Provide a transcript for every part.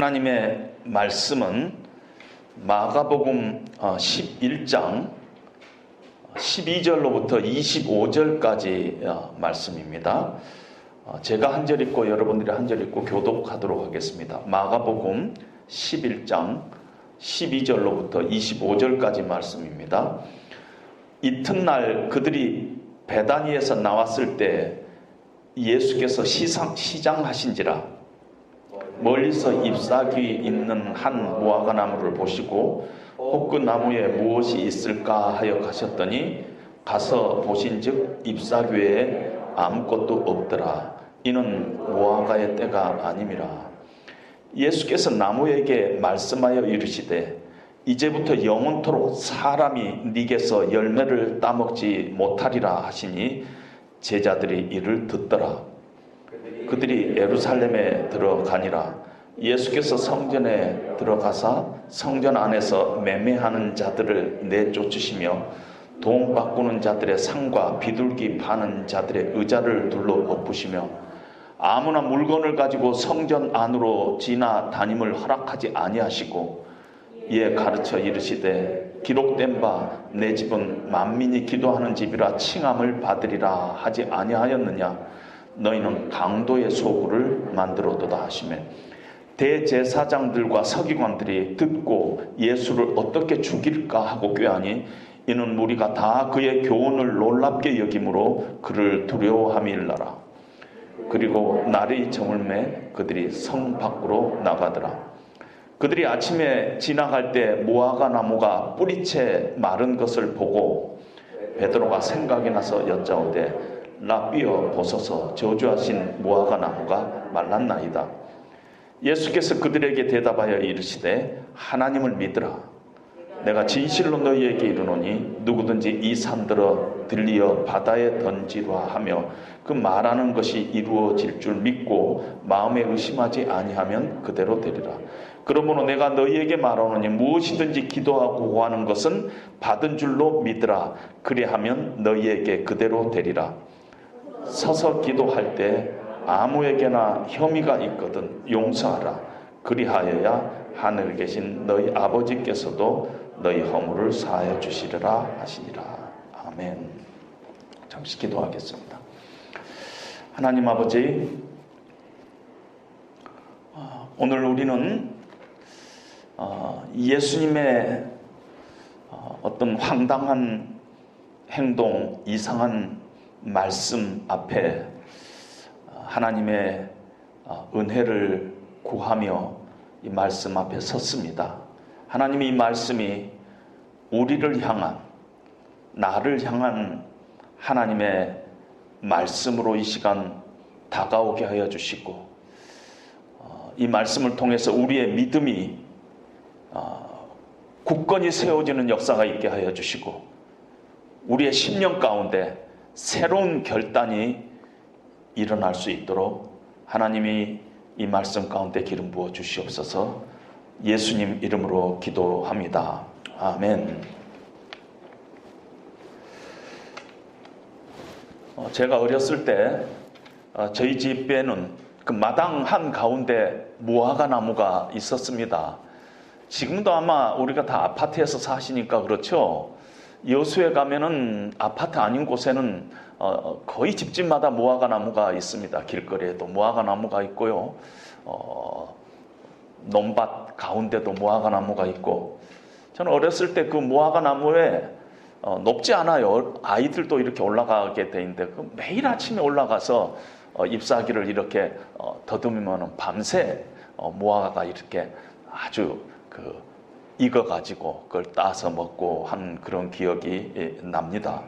하나님의 말씀은 마가복음 11장 12절로부터 25절까지 말씀입니다. 제가 한 절 읽고 여러분들이 한 절 읽고 교독하도록 하겠습니다. 마가복음 11장 12절로부터 25절까지 말씀입니다. 이튿날 그들이 베다니에서 나왔을 때 예수께서 시장하신지라 멀리서 잎사귀 있는 한 무화과나무를 보시고 혹 그 나무에 무엇이 있을까 하여 가셨더니 가서 보신즉 잎사귀에 아무것도 없더라. 이는 무화과의 때가 아님이라. 예수께서 나무에게 말씀하여 이르시되 이제부터 영원토록 사람이 네게서 열매를 따먹지 못하리라 하시니 제자들이 이를 듣더라. 그들이 예루살렘에 들어가니라. 예수께서 성전에 들어가사 성전 안에서 매매하는 자들을 내쫓으시며 돈 바꾸는 자들의 상과 비둘기 파는 자들의 의자를 둘러 엎으시며 아무나 물건을 가지고 성전 안으로 지나다님을 허락하지 아니하시고 이에 가르쳐 이르시되 기록된 바 내 집은 만민이 기도하는 집이라 칭함을 받으리라 하지 아니하였느냐. 너희는 강도의 소굴을 만들어도다 하시매 대제사장들과 서기관들이 듣고 예수를 어떻게 죽일까 하고 꾀하니 이는 무리가 다 그의 교훈을 놀랍게 여김으로 그를 두려워함일라라. 그리고 날이 저물매 그들이 성 밖으로 나가더라. 그들이 아침에 지나갈 때 무화과 나무가 뿌리채 마른 것을 보고 베드로가 생각이 나서 여짜오되 라삐어 보소서 저주하신 무화과 나무가 말랐나이다. 예수께서 그들에게 대답하여 이르시되 하나님을 믿으라. 내가 진실로 너희에게 이르노니 누구든지 이 산들어 들리어 바다에 던지라 하며 그 말하는 것이 이루어질 줄 믿고 마음에 의심하지 아니하면 그대로 되리라. 그러므로 내가 너희에게 말하노니 무엇이든지 기도하고 구하는 것은 받은 줄로 믿으라. 그리하면 너희에게 그대로 되리라. 서서 기도할 때 아무에게나 혐의가 있거든 용서하라. 그리하여야 하늘에 계신 너희 아버지께서도 너희 허물을 사하여 주시리라 하시니라. 아멘. 잠시 기도하겠습니다. 하나님 아버지, 오늘 우리는 예수님의 어떤 황당한 행동, 이상한 말씀 앞에 하나님의 은혜를 구하며 이 말씀 앞에 섰습니다. 하나님이 이 말씀이 우리를 향한, 나를 향한 하나님의 말씀으로 이 시간 다가오게 하여 주시고 이 말씀을 통해서 우리의 믿음이 굳건히 세워지는 역사가 있게 하여 주시고 우리의 심령 가운데 새로운 결단이 일어날 수 있도록 하나님이 이 말씀 가운데 기름 부어 주시옵소서. 예수님 이름으로 기도합니다. 아멘. 제가 어렸을 때 저희 집에는 그 마당 한 가운데 무화과 나무가 있었습니다. 지금도 아마 우리가 다 아파트에서 사시니까 그렇죠. 여수에 가면은 아파트 아닌 곳에는 거의 집집마다 무화과 나무가 있습니다. 길거리에도 무화과 나무가 있고요. 논밭 가운데도 무화과 나무가 있고 저는 어렸을 때 그 무화과 나무에 높지 않아요. 아이들도 이렇게 올라가게 돼 있는데 매일 아침에 올라가서 잎사귀를 이렇게 더듬으면 밤새 무화과가 이렇게 아주 익어가지고 그걸 따서 먹고 한 그런 기억이 납니다.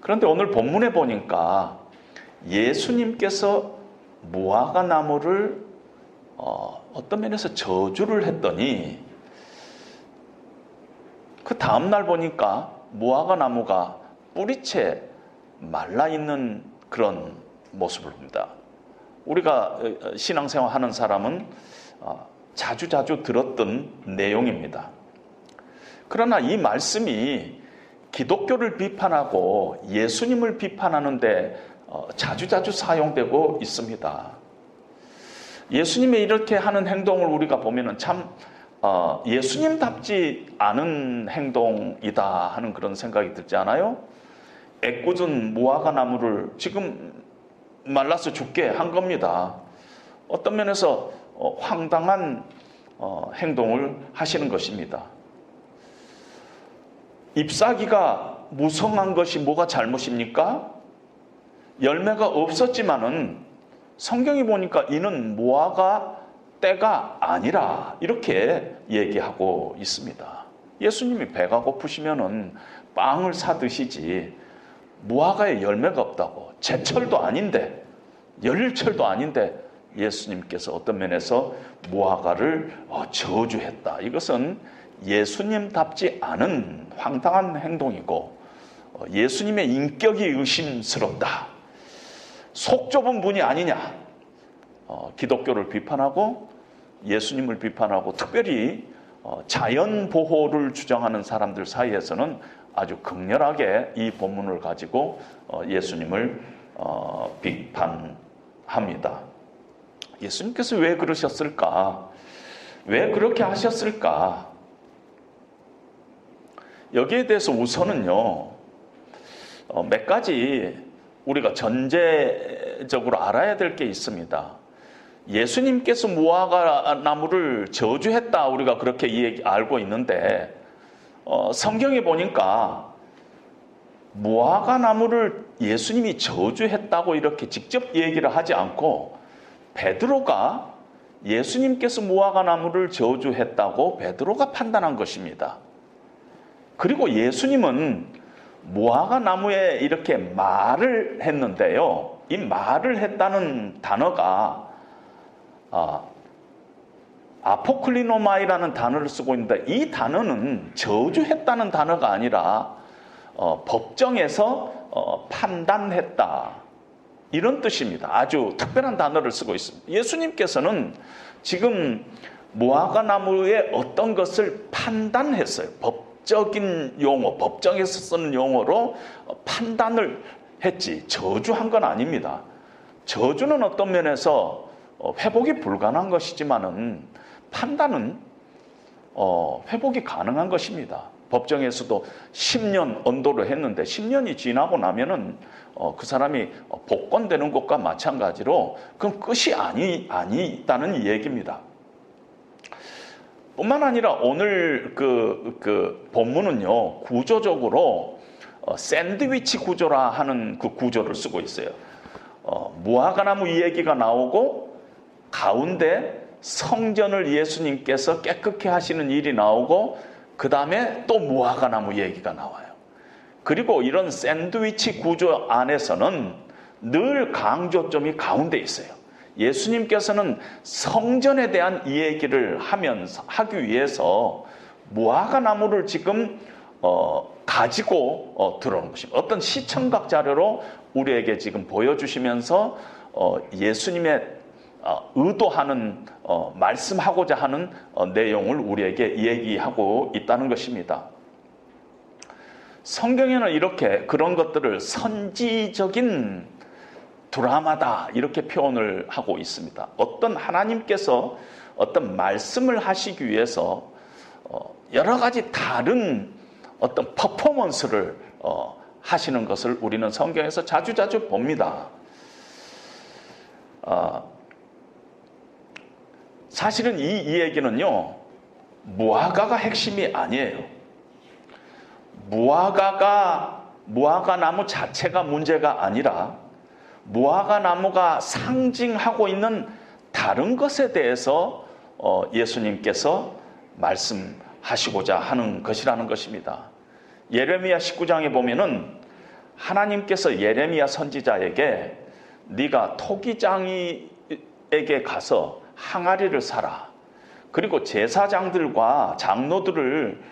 그런데 오늘 본문에 보니까 예수님께서 무화과 나무를 어떤 면에서 저주를 했더니 그 다음날 보니까 무화과 나무가 뿌리채 말라있는 그런 모습을 봅니다. 우리가 신앙생활 하는 사람은 자주 들었던 내용입니다. 그러나 이 말씀이 기독교를 비판하고 예수님을 비판하는데 자주 사용되고 있습니다. 예수님의 이렇게 하는 행동을 우리가 보면은 참 예수님답지 않은 행동이다 하는 그런 생각이 들지 않아요? 애꿎은 무화과 나무를 지금 말라서 죽게 한 겁니다. 어떤 면에서 황당한 행동을 하시는 것입니다. 잎사귀가 무성한 것이 뭐가 잘못입니까? 열매가 없었지만은 성경이 보니까 이는 무화과 때가 아니라 이렇게 얘기하고 있습니다. 예수님이 배가 고프시면은 빵을 사 드시지 무화과에 열매가 없다고, 제철도 아닌데 열일철도 아닌데 예수님께서 어떤 면에서 무화과를 저주했다. 이것은 예수님답지 않은 황당한 행동이고 예수님의 인격이 의심스럽다. 속 좁은 분이 아니냐. 기독교를 비판하고 예수님을 비판하고 특별히 자연 보호를 주장하는 사람들 사이에서는 아주 극렬하게 이 본문을 가지고 예수님을 비판합니다. 예수님께서 왜 그러셨을까? 왜 그렇게 하셨을까? 여기에 대해서 우선은요, 몇 가지 우리가 전제적으로 알아야 될 게 있습니다. 예수님께서 무화과 나무를 저주했다, 우리가 그렇게 알고 있는데 성경에 보니까 무화과 나무를 예수님이 저주했다고 이렇게 직접 얘기를 하지 않고 베드로가 예수님께서 무화과 나무를 저주했다고 베드로가 판단한 것입니다. 그리고 예수님은 무화과 나무에 이렇게 말을 했는데요. 이 말을 했다는 단어가 아포클리노마이라는 단어를 쓰고 있는데 이 단어는 저주했다는 단어가 아니라 법정에서 판단했다. 이런 뜻입니다. 아주 특별한 단어를 쓰고 있습니다. 예수님께서는 지금 무화과 나무의 어떤 것을 판단했어요. 법적인 용어, 법정에서 쓰는 용어로 판단을 했지 저주한 건 아닙니다. 저주는 어떤 면에서 회복이 불가능한 것이지만은 판단은 회복이 가능한 것입니다. 법정에서도 10년 언도를 했는데 10년이 지나고 나면은 그 사람이 복권되는 것과 마찬가지로 그건 끝이 아니다는 얘기입니다. 뿐만 아니라 오늘 그 본문은요, 구조적으로 샌드위치 구조라 하는 그 구조를 쓰고 있어요. 무화과나무 이야기가 나오고 가운데 성전을 예수님께서 깨끗게 하시는 일이 나오고 그 다음에 또 무화과나무 얘기가 나와요. 그리고 이런 샌드위치 구조 안에서는 늘 강조점이 가운데 있어요. 예수님께서는 성전에 대한 이야기를 하기 위해서 무화과나무를 지금 가지고 들어오는 것입니다. 어떤 시청각 자료로 우리에게 지금 보여주시면서 예수님의 의도하는 말씀하고자 하는 내용을 우리에게 얘기하고 있다는 것입니다. 성경에는 이렇게 그런 것들을 선지적인 드라마다 이렇게 표현을 하고 있습니다. 어떤 하나님께서 어떤 말씀을 하시기 위해서 여러 가지 다른 어떤 퍼포먼스를 하시는 것을 우리는 성경에서 자주 봅니다. 사실은 이 얘기는요, 무화과가 핵심이 아니에요. 무화과 나무 자체가 문제가 아니라 무화과 나무가 상징하고 있는 다른 것에 대해서 예수님께서 말씀하시고자 하는 것이라는 것입니다. 예레미야 19장에 보면은 하나님께서 예레미야 선지자에게 네가 토기장이에게 가서 항아리를 사라. 그리고 제사장들과 장로들을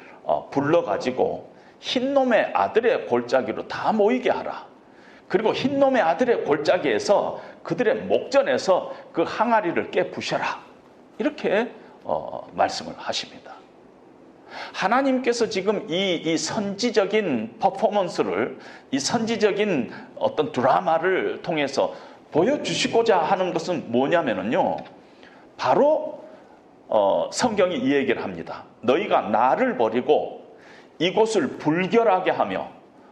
불러가지고 흰놈의 아들의 골짜기로 다 모이게 하라. 그리고 흰놈의 아들의 골짜기에서 그들의 목전에서 그 항아리를 깨부셔라. 이렇게 말씀을 하십니다. 하나님께서 지금 이 선지적인 퍼포먼스를, 이 선지적인 어떤 드라마를 통해서 보여주시고자 하는 것은 뭐냐면요, 바로 성경이 이 얘기를 합니다. 너희가 나를 버리고 이곳을 불결하게 하며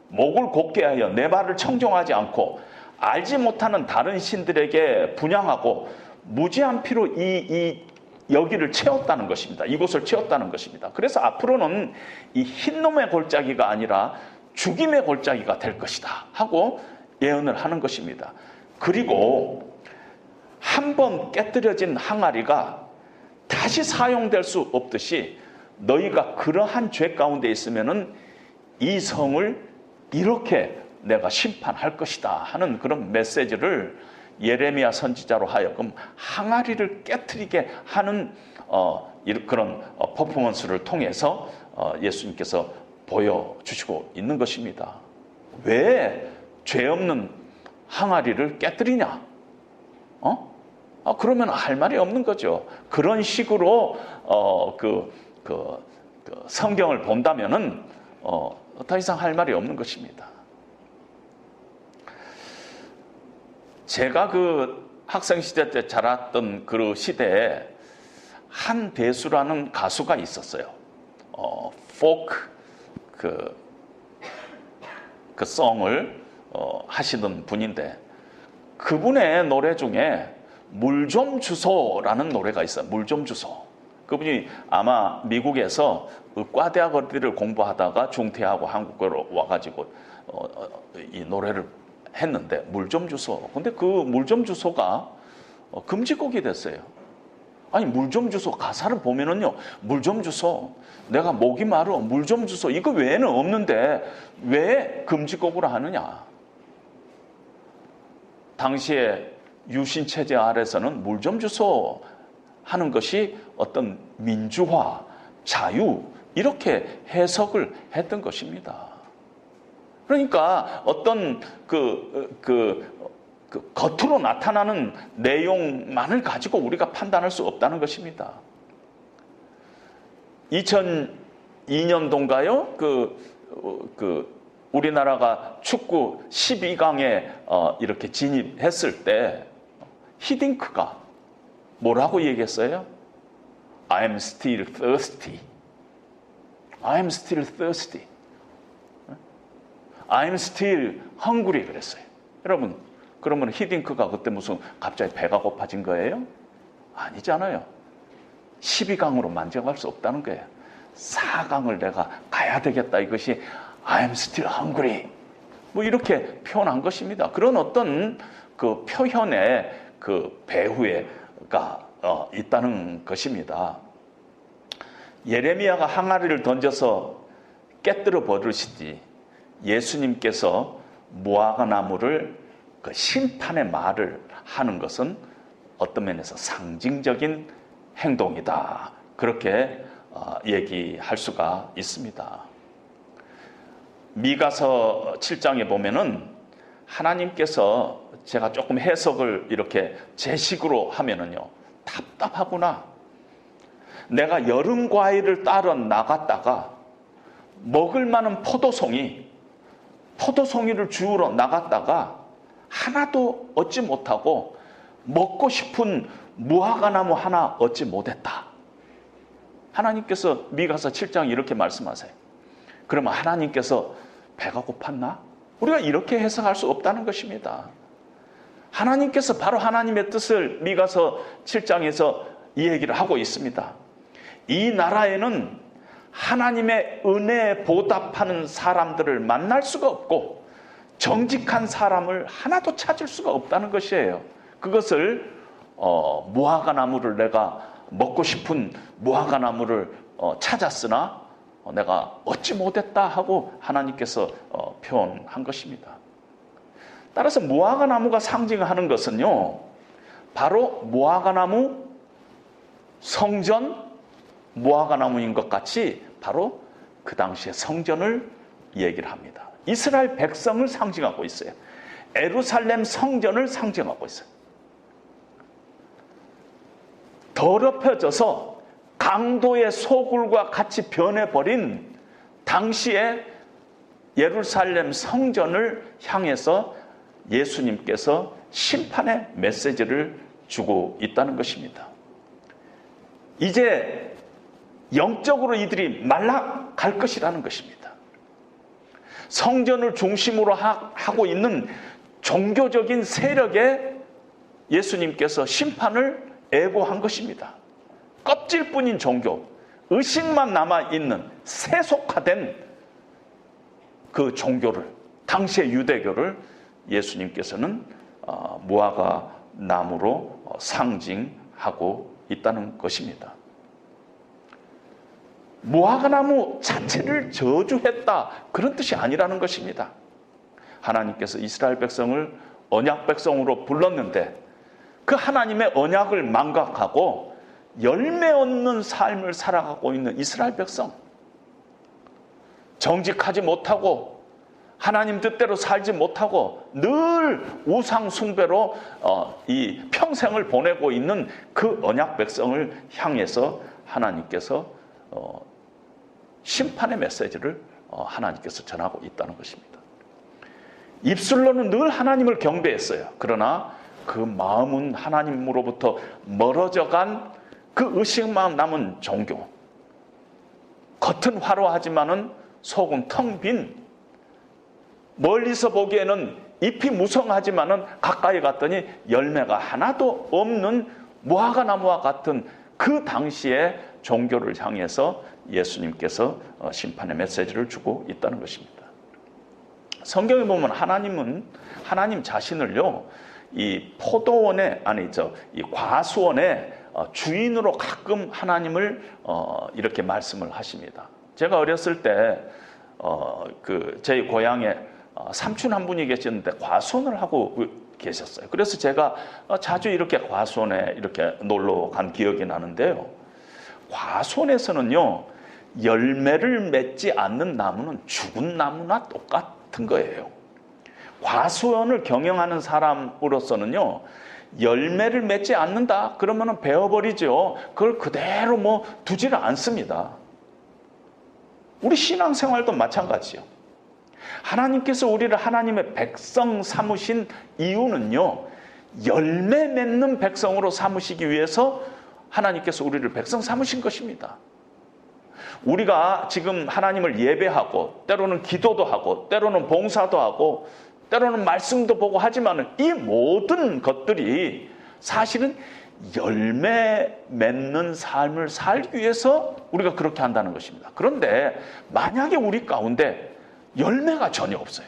목을 곧게 하여 내 발을 청종하지 않고 알지 못하는 다른 신들에게 분향하고 무지한 피로 이 여기를 채웠다는 것입니다. 이곳을 채웠다는 것입니다. 그래서 앞으로는 이 흰놈의 골짜기가 아니라 죽임의 골짜기가 될 것이다 하고 예언을 하는 것입니다. 그리고 한번 깨뜨려진 항아리가 다시 사용될 수 없듯이 너희가 그러한 죄 가운데 있으면은 이 성을 이렇게 내가 심판할 것이다 하는 그런 메시지를 예레미야 선지자로 하여금 항아리를 깨뜨리게 하는 그런 퍼포먼스를 통해서 예수님께서 보여주시고 있는 것입니다. 왜 죄 없는 항아리를 깨뜨리냐? 그러면 할 말이 없는 거죠. 그런 식으로 성경을 본다면은 더 이상 할 말이 없는 것입니다. 제가 그 학생 시대 때 자랐던 그 시대에 한대수라는 가수가 있었어요. 포크 그 송을 하시던 분인데 그분의 노래 중에 물 좀 주소라는 노래가 있어요. 물 좀 주소. 그분이 아마 미국에서 의과대학 어디를 공부하다가 중퇴하고 한국으로 와가지고 이 노래를 했는데 물 좀 주소. 근데 그 물 좀 주소가 금지곡이 됐어요. 아니 물 좀 주소 가사를 보면은요, 물 좀 주소, 내가 목이 마르, 물 좀 주소, 이거 외에는 없는데 왜 금지곡으로 하느냐. 당시에 유신체제 아래서는 물 좀 주소 하는 것이 어떤 민주화, 자유 이렇게 해석을 했던 것입니다. 그러니까 어떤 겉으로 나타나는 내용만을 가지고 우리가 판단할 수 없다는 것입니다. 2002년도인가요? 우리나라가 축구 12강에 이렇게 진입했을 때 히딩크가 뭐라고 얘기했어요? I'm still thirsty. I'm still thirsty. I'm still hungry 그랬어요. 여러분, 그러면 히딩크가 그때 무슨 갑자기 배가 고파진 거예요? 아니잖아요. 12강으로 만족할 수 없다는 거예요. 4강을 내가 가야 되겠다. 이것이 I'm still hungry. 뭐 이렇게 표현한 것입니다. 그런 어떤 그 표현의 그 배후가 있다는 것입니다. 예레미야가 항아리를 던져서 깨뜨려 버리시지 예수님께서 무화과 나무를 그 심판의 말을 하는 것은 어떤 면에서 상징적인 행동이다. 그렇게 얘기할 수가 있습니다. 미가서 7장에 보면은 하나님께서 제가 조금 해석을 이렇게 제 식으로 하면은요, 답답하구나. 내가 여름 과일을 따러 나갔다가 먹을 만한 포도송이를 주우러 나갔다가 하나도 얻지 못하고 먹고 싶은 무화과나무 하나 얻지 못했다. 하나님께서 미가서 7장 이렇게 말씀하세요. 그러면 하나님께서 배가 고팠나? 우리가 이렇게 해석할 수 없다는 것입니다. 하나님께서 바로 하나님의 뜻을 미가서 7장에서 이 얘기를 하고 있습니다. 이 나라에는 하나님의 은혜에 보답하는 사람들을 만날 수가 없고 정직한 사람을 하나도 찾을 수가 없다는 것이에요. 그것을 무화과 나무를 내가 먹고 싶은 무화과 나무를 찾았으나 내가 얻지 못했다 하고 하나님께서 표현한 것입니다. 따라서 무화과 나무가 상징하는 것은요, 바로 무화과 나무, 성전, 무화과 나무인 것 같이 바로 그 당시의 성전을 얘기를 합니다. 이스라엘 백성을 상징하고 있어요. 예루살렘 성전을 상징하고 있어요. 더럽혀져서 강도의 소굴과 같이 변해버린 당시의 예루살렘 성전을 향해서 예수님께서 심판의 메시지를 주고 있다는 것입니다. 이제 영적으로 이들이 말라갈 것이라는 것입니다. 성전을 중심으로 하고 있는 종교적인 세력에 예수님께서 심판을 예고한 것입니다. 껍질뿐인 종교, 의식만 남아있는 세속화된 그 종교를, 당시의 유대교를 예수님께서는 무화과 나무로 상징하고 있다는 것입니다. 무화과 나무 자체를 저주했다, 그런 뜻이 아니라는 것입니다. 하나님께서 이스라엘 백성을 언약 백성으로 불렀는데 그 하나님의 언약을 망각하고 열매 없는 삶을 살아가고 있는 이스라엘 백성, 정직하지 못하고 하나님 뜻대로 살지 못하고 늘 우상 숭배로 이 평생을 보내고 있는 그 언약 백성을 향해서 하나님께서 심판의 메시지를 하나님께서 전하고 있다는 것입니다. 입술로는 늘 하나님을 경배했어요. 그러나 그 마음은 하나님으로부터 멀어져간 그 의식만 남은 종교, 겉은 화려하지만은 속은 텅 빈, 멀리서 보기에는 잎이 무성하지만은 가까이 갔더니 열매가 하나도 없는 무화과 나무와 같은 그 당시의 종교를 향해서 예수님께서 심판의 메시지를 주고 있다는 것입니다. 성경에 보면 하나님 자신을요, 이 포도원의 이 과수원의 주인으로 가끔 하나님을 이렇게 말씀을 하십니다. 제가 어렸을 때 저희 고향에 삼촌 한 분이 계셨는데 과수원을 하고 계셨어요. 그래서 제가 자주 이렇게 과수원에 이렇게 놀러 간 기억이 나는데요. 과수원에서는요, 열매를 맺지 않는 나무는 죽은 나무나 똑같은 거예요. 과수원을 경영하는 사람으로서는요, 열매를 맺지 않는다 그러면은 베어버리죠. 그걸 그대로 두지를 않습니다. 우리 신앙생활도 마찬가지요. 하나님께서 우리를 하나님의 백성 삼으신 이유는요, 열매 맺는 백성으로 삼으시기 위해서 하나님께서 우리를 백성 삼으신 것입니다. 우리가 지금 하나님을 예배하고 때로는 기도도 하고 때로는 봉사도 하고 때로는 말씀도 보고 하지만 이 모든 것들이 사실은 열매 맺는 삶을 살기 위해서 우리가 그렇게 한다는 것입니다. 그런데 만약에 우리 가운데 열매가 전혀 없어요.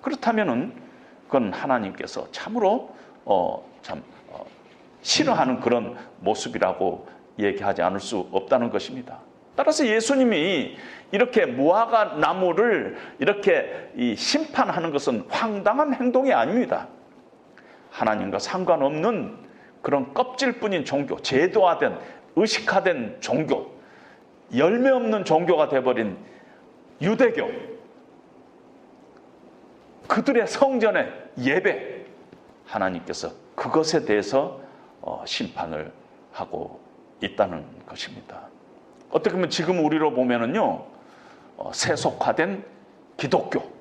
그렇다면은 그건 하나님께서 참으로 싫어하는 그런 모습이라고 얘기하지 않을 수 없다는 것입니다. 따라서 예수님이 이렇게 무화과 나무를 이렇게 심판하는 것은 황당한 행동이 아닙니다. 하나님과 상관없는 그런 껍질뿐인 종교, 제도화된, 의식화된 종교, 열매 없는 종교가 되어버린 유대교, 그들의 성전의 예배, 하나님께서 그것에 대해서 심판을 하고 있다는 것입니다. 어떻게 보면 지금 우리로 보면은요, 세속화된 기독교,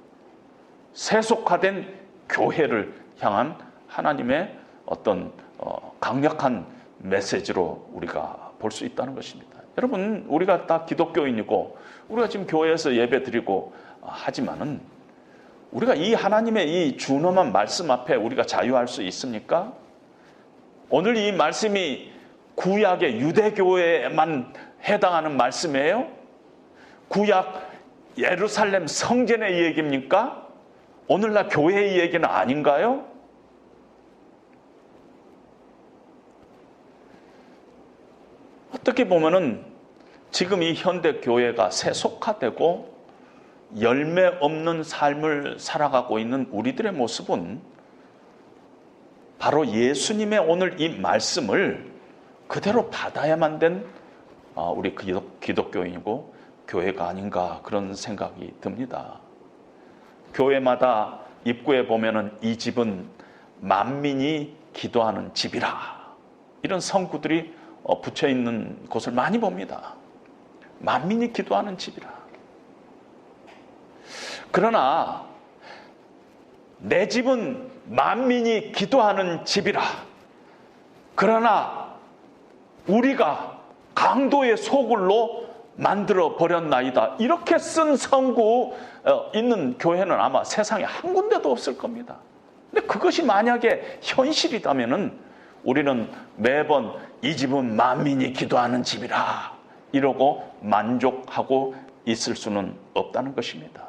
세속화된 교회를 향한 하나님의 어떤 강력한 메시지로 우리가 볼 수 있다는 것입니다. 여러분, 우리가 다 기독교인이고 우리가 지금 교회에서 예배 드리고 하지만은 우리가 이 하나님의 이 준엄한 말씀 앞에 우리가 자유할 수 있습니까? 오늘 이 말씀이 구약의 유대교회에만 해당하는 말씀이에요? 구약 예루살렘 성전의 얘기입니까? 오늘날 교회의 얘기는 아닌가요? 어떻게 보면은 지금 이 현대 교회가 세속화되고 열매 없는 삶을 살아가고 있는 우리들의 모습은 바로 예수님의 오늘 이 말씀을 그대로 받아야만 된 우리 기독교인이고 교회가 아닌가 그런 생각이 듭니다. 교회마다 입구에 보면은 이 집은 만민이 기도하는 집이라 이런 성구들이 붙여 있는 곳을 많이 봅니다. 만민이 기도하는 집이라. 그러나 내 집은 만민이 기도하는 집이라. 그러나 우리가 강도의 소굴로 만들어 버렸나이다. 이렇게 쓴 성구 있는 교회는 아마 세상에 한 군데도 없을 겁니다. 근데 그것이 만약에 현실이라면은 우리는 매번 이 집은 만민이 기도하는 집이라 이러고 만족하고 있을 수는 없다는 것입니다.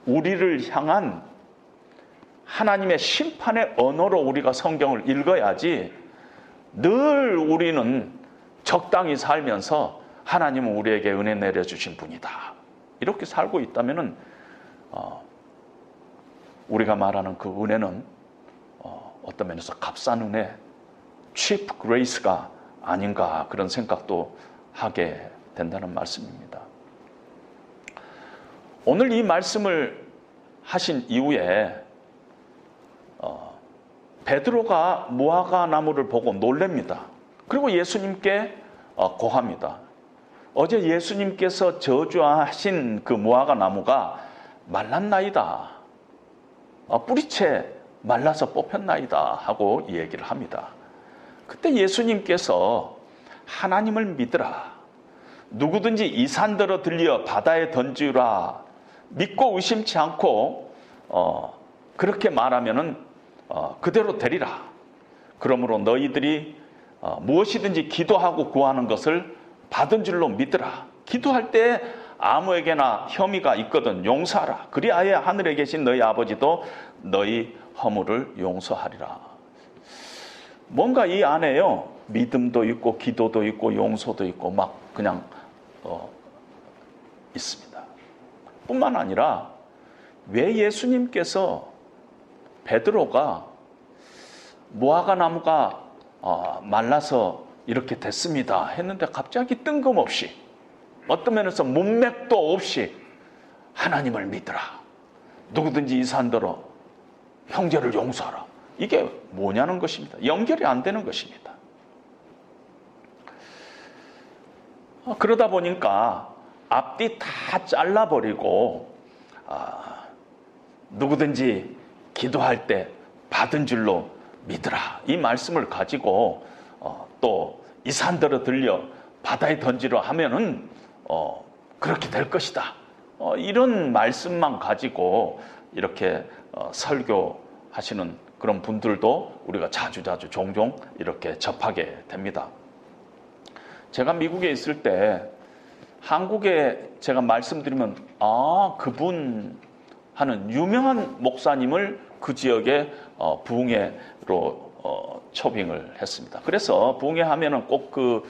우리를 향한 하나님의 심판의 언어로 우리가 성경을 읽어야지 늘 우리는 적당히 살면서 하나님은 우리에게 은혜 내려주신 분이다. 이렇게 살고 있다면 우리가 말하는 그 은혜는 어떤 면에서 값싼 은혜, cheap grace가 아닌가 그런 생각도 하게 된다는 말씀입니다. 오늘 이 말씀을 하신 이후에 베드로가 무화과 나무를 보고 놀랍니다. 그리고 예수님께 고합니다. 어제 예수님께서 저주하신 그 무화과 나무가 말랐나이다. 뿌리채 말라서 뽑혔나이다 하고 이 얘기를 합니다. 그때 예수님께서 하나님을 믿으라. 누구든지 이 산더러 들려 바다에 던지라. 믿고 의심치 않고 그렇게 말하면은 그대로 되리라. 그러므로 너희들이 무엇이든지 기도하고 구하는 것을 받은 줄로 믿으라. 기도할 때 아무에게나 혐의가 있거든 용서하라. 그리하여 하늘에 계신 너희 아버지도 너희 허물을 용서하리라. 뭔가 이 안에요 믿음도 있고 기도도 있고 용서도 있고 막 그냥 있습니다. 뿐만 아니라 왜 예수님께서 베드로가 무화과 나무가 말라서 이렇게 됐습니다 했는데 갑자기 뜬금없이 어떤 면에서 문맥도 없이 하나님을 믿으라. 누구든지 이 산더러 형제를 용서하라. 이게 뭐냐는 것입니다. 연결이 안 되는 것입니다. 그러다 보니까 앞뒤 다 잘라버리고 누구든지 기도할 때 받은 줄로 믿으라. 이 말씀을 가지고 또 이 산더러 들려 바다에 던지려 하면은 그렇게 될 것이다. 이런 말씀만 가지고 이렇게 설교하시는 그런 분들도 우리가 자주 종종 이렇게 접하게 됩니다. 제가 미국에 있을 때 한국에 제가 말씀드리면 그분 하는 유명한 목사님을 그 지역에 부흥회로 초빙을 했습니다. 그래서 부흥회 하면은 꼭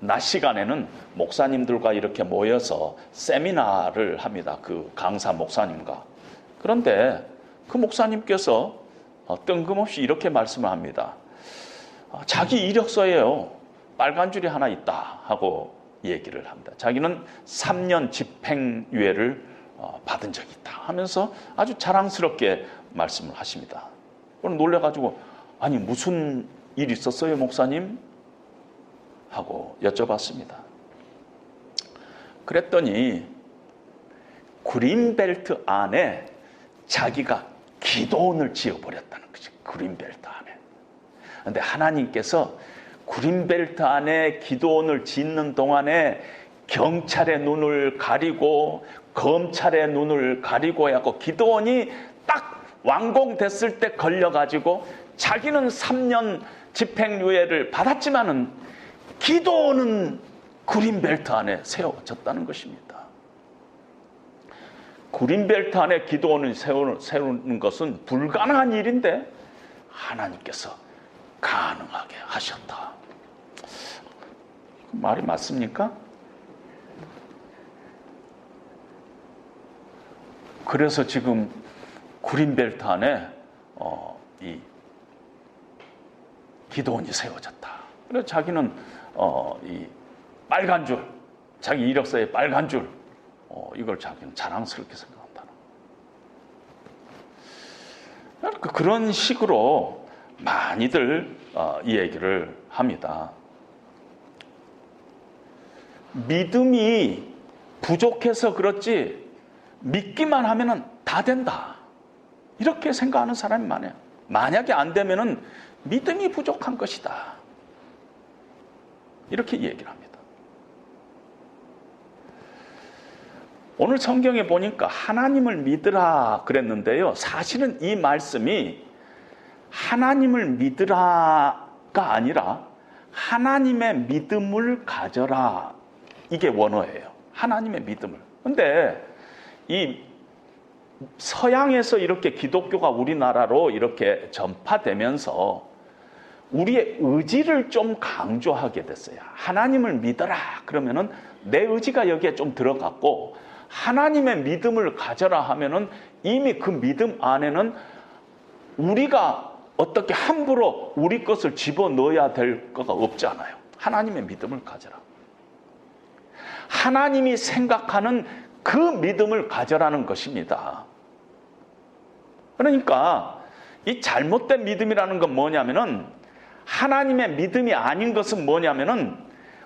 낮 시간에는 목사님들과 이렇게 모여서 세미나를 합니다. 그 강사 목사님과. 그런데 그 목사님께서 뜬금없이 이렇게 말씀을 합니다. 자기 이력서에요 빨간 줄이 하나 있다 하고 얘기를 합니다. 자기는 3년 집행유예를 받은 적이 있다 하면서 아주 자랑스럽게 말씀을 하십니다. 그럼 놀래가지고 아니 무슨 일 있었어요 목사님? 하고 여쭤봤습니다. 그랬더니 그린벨트 안에 자기가 기도원을 지어버렸다는 거지. 그린벨트 안에. 그런데 하나님께서 그린벨트 안에 기도원을 짓는 동안에 경찰의 눈을 가리고 검찰의 눈을 가리고 해갖고 기도원이 딱 완공됐을 때 걸려가지고 자기는 3년 집행유예를 받았지만은 기도원은 그린벨트 안에 세워졌다는 것입니다. 그린벨트 안에 기도원을 세우는 것은 불가능한 일인데 하나님께서 가능하게 하셨다. 말이 맞습니까? 그래서 지금 그린벨트 안에 이 기도원이 세워졌다. 그래서 자기는 이 빨간 줄, 자기 이력서에 빨간 줄, 이걸 자기는 자랑스럽게 생각한다. 그런 식으로 많이들 이 얘기를 합니다. 믿음이 부족해서 그렇지 믿기만 하면은 다 된다. 이렇게 생각하는 사람이 많아요. 만약에 안 되면은 믿음이 부족한 것이다. 이렇게 얘기를 합니다. 오늘 성경에 보니까 하나님을 믿으라 그랬는데요. 사실은 이 말씀이 하나님을 믿으라가 아니라 하나님의 믿음을 가져라, 이게 원어예요. 하나님의 믿음을. 근데 이 서양에서 이렇게 기독교가 우리나라로 이렇게 전파되면서 우리의 의지를 좀 강조하게 됐어요. 하나님을 믿어라 그러면은 내 의지가 여기에 좀 들어갔고, 하나님의 믿음을 가져라 하면은 이미 그 믿음 안에는 우리가 어떻게 함부로 우리 것을 집어넣어야 될 거가 없잖아요. 하나님의 믿음을 가져라. 하나님이 생각하는 그 믿음을 가져라는 것입니다. 그러니까 이 잘못된 믿음이라는 건 뭐냐면은, 하나님의 믿음이 아닌 것은 뭐냐면은,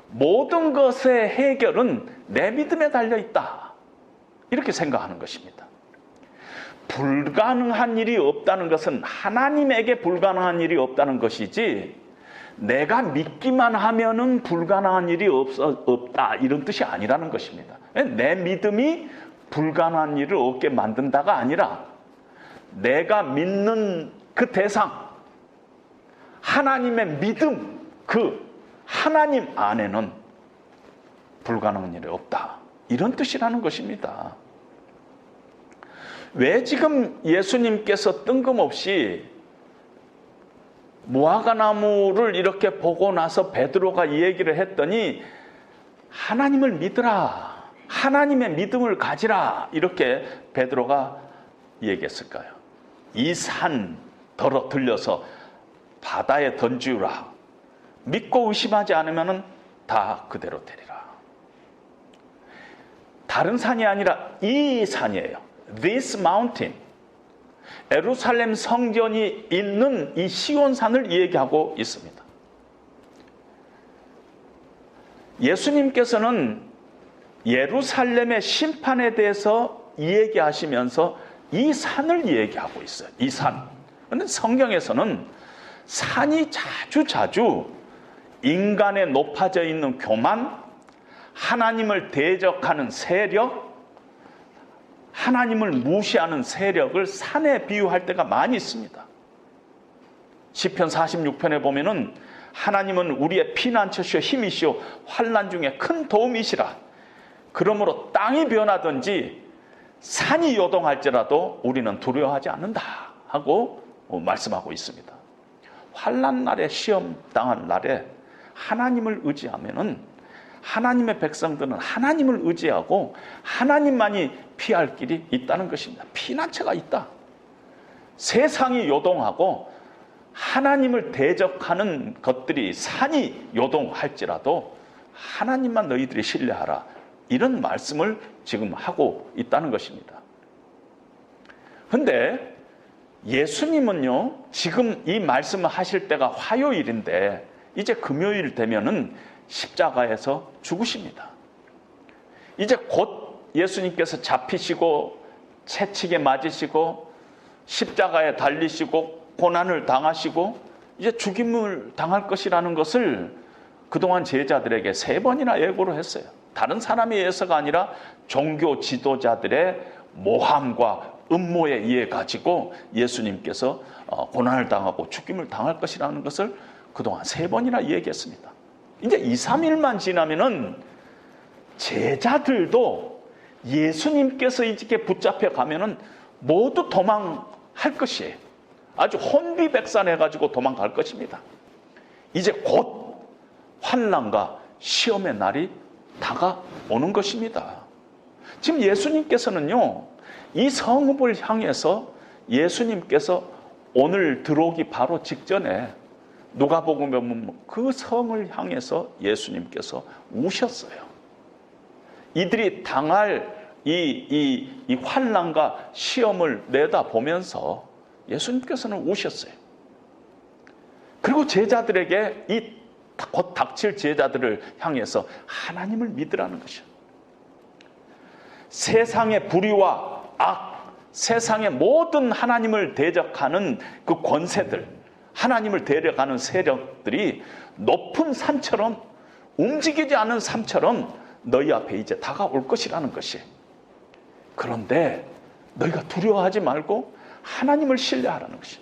모든 것의 해결은 내 믿음에 달려 있다, 이렇게 생각하는 것입니다. 불가능한 일이 없다는 것은 하나님에게 불가능한 일이 없다는 것이지, 내가 믿기만 하면은 불가능한 일이 없다, 이런 뜻이 아니라는 것입니다. 내 믿음이 불가능한 일을 없게 만든다가 아니라, 내가 믿는 그 대상, 하나님의 믿음, 그 하나님 안에는 불가능한 일이 없다, 이런 뜻이라는 것입니다. 왜 지금 예수님께서 뜬금없이 무화과나무를 이렇게 보고 나서 베드로가 이 얘기를 했더니 하나님을 믿으라, 하나님의 믿음을 가지라, 이렇게 베드로가 얘기했을까요? 이 산 들려서 바다에 던지우라. 믿고 의심하지 않으면 다 그대로 되리라. 다른 산이 아니라 이 산이에요. This mountain. 예루살렘 성전이 있는 이 시온산을 얘기하고 있습니다. 예수님께서는 예루살렘의 심판에 대해서 얘기하시면서 이 산을 얘기하고 있어요. 이 산. 그런데 성경에서는 산이 자주 인간에 높아져 있는 교만, 하나님을 대적하는 세력, 하나님을 무시하는 세력을 산에 비유할 때가 많이 있습니다. 시편 46편에 보면은 하나님은 우리의 피난처시오 힘이시오 환난 중에 큰 도움이시라. 그러므로 땅이 변하든지 산이 요동할지라도 우리는 두려워하지 않는다 하고 말씀하고 있습니다. 환난 날에, 시험 당할 날에 하나님을 의지하면은, 하나님의 백성들은 하나님을 의지하고 하나님만이 피할 길이 있다는 것입니다. 피난처가 있다. 세상이 요동하고 하나님을 대적하는 것들이, 산이 요동할지라도 하나님만 너희들이 신뢰하라, 이런 말씀을 지금 하고 있다는 것입니다. 그런데 예수님은요, 지금 이 말씀을 하실 때가 화요일인데 이제 금요일 되면은 십자가에서 죽으십니다. 이제 곧 예수님께서 잡히시고 채찍에 맞으시고 십자가에 달리시고 고난을 당하시고 이제 죽임을 당할 것이라는 것을 그동안 제자들에게 3번이나 예고를 했어요. 다른 사람에 의해서가 아니라 종교 지도자들의 모함과 음모에 의해 가지고 예수님께서 고난을 당하고 죽임을 당할 것이라는 것을 그동안 3번이나 얘기했습니다. 이제 2, 3일만 지나면은 제자들도 예수님께서 이렇게 붙잡혀 가면은 모두 도망할 것이에요. 아주 혼비백산해가지고 도망갈 것입니다. 이제 곧 환난과 시험의 날이 다가오는 것입니다. 지금 예수님께서는요, 이 성읍을 향해서 예수님께서 오늘 들어오기 바로 직전에 누가복음에 보면 그 성을 향해서 예수님께서 우셨어요. 이들이 당할 이 환난과 시험을 내다보면서 예수님께서는 우셨어요. 그리고 제자들에게 이 곧 닥칠 제자들을 향해서 하나님을 믿으라는 것이요. 세상의 불의와 악, 세상의 모든 하나님을 대적하는 그 권세들, 하나님을 데려가는 세력들이 높은 산처럼 움직이지 않는 삶처럼 너희 앞에 이제 다가올 것이라는 것이. 그런데 너희가 두려워하지 말고 하나님을 신뢰하라는 것이.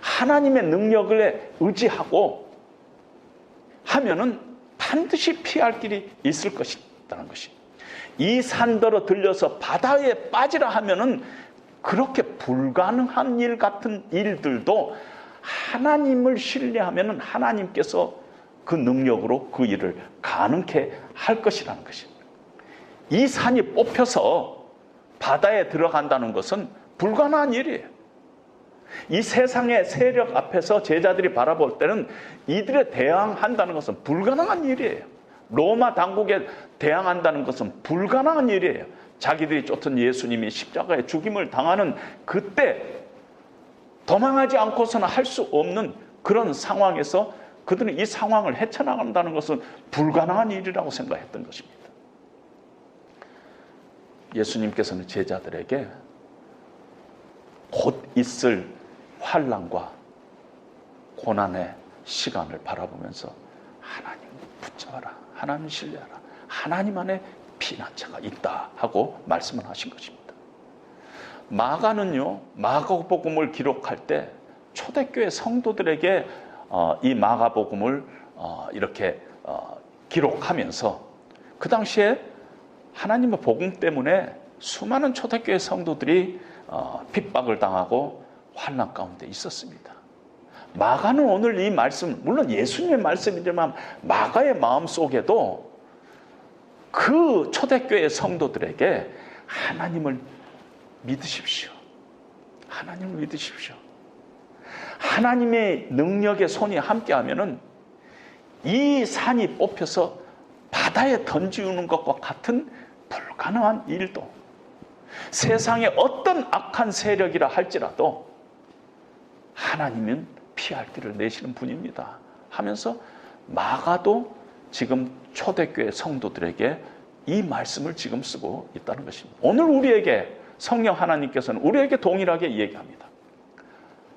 하나님의 능력을 의지하고 하면은 반드시 피할 길이 있을 것이라는 것이. 이 산더러 들려서 바다에 빠지라 하면은 그렇게 불가능한 일 같은 일들도 하나님을 신뢰하면은 하나님께서 그 능력으로 그 일을 가능케 할 것이라는 것입니다. 이 산이 뽑혀서 바다에 들어간다는 것은 불가능한 일이에요. 이 세상의 세력 앞에서 제자들이 바라볼 때는 이들에 대항한다는 것은 불가능한 일이에요. 로마 당국에 대항한다는 것은 불가능한 일이에요. 자기들이 쫓은 예수님이 십자가에 죽임을 당하는 그때 도망하지 않고서는 할 수 없는 그런 상황에서 그들은 이 상황을 헤쳐나간다는 것은 불가능한 일이라고 생각했던 것입니다. 예수님께서는 제자들에게 곧 있을 환난과 고난의 시간을 바라보면서 하나님 붙잡아라, 하나님 신뢰하라, 하나님 안에 피난처가 있다 하고 말씀을 하신 것입니다. 마가는요, 마가복음을 기록할 때 초대교회 성도들에게 이 마가복음을 이렇게 기록하면서 그 당시에 하나님의 복음 때문에 수많은 초대교회 성도들이 핍박을 당하고 환난 가운데 있었습니다. 마가는 오늘 이 말씀, 물론 예수님의 말씀이지만 마가의 마음속에도 그 초대교회 성도들에게 하나님을 믿으십시오. 하나님을 믿으십시오. 하나님의 능력의 손이 함께하면은 이 산이 뽑혀서 바다에 던지우는 것과 같은 불가능한 일도, 세상의 어떤 악한 세력이라 할지라도 하나님은 피할 길을 내시는 분입니다 하면서 마가도 지금 초대교회 성도들에게 이 말씀을 지금 쓰고 있다는 것입니다. 오늘 우리에게 성령 하나님께서는 우리에게 동일하게 얘기합니다.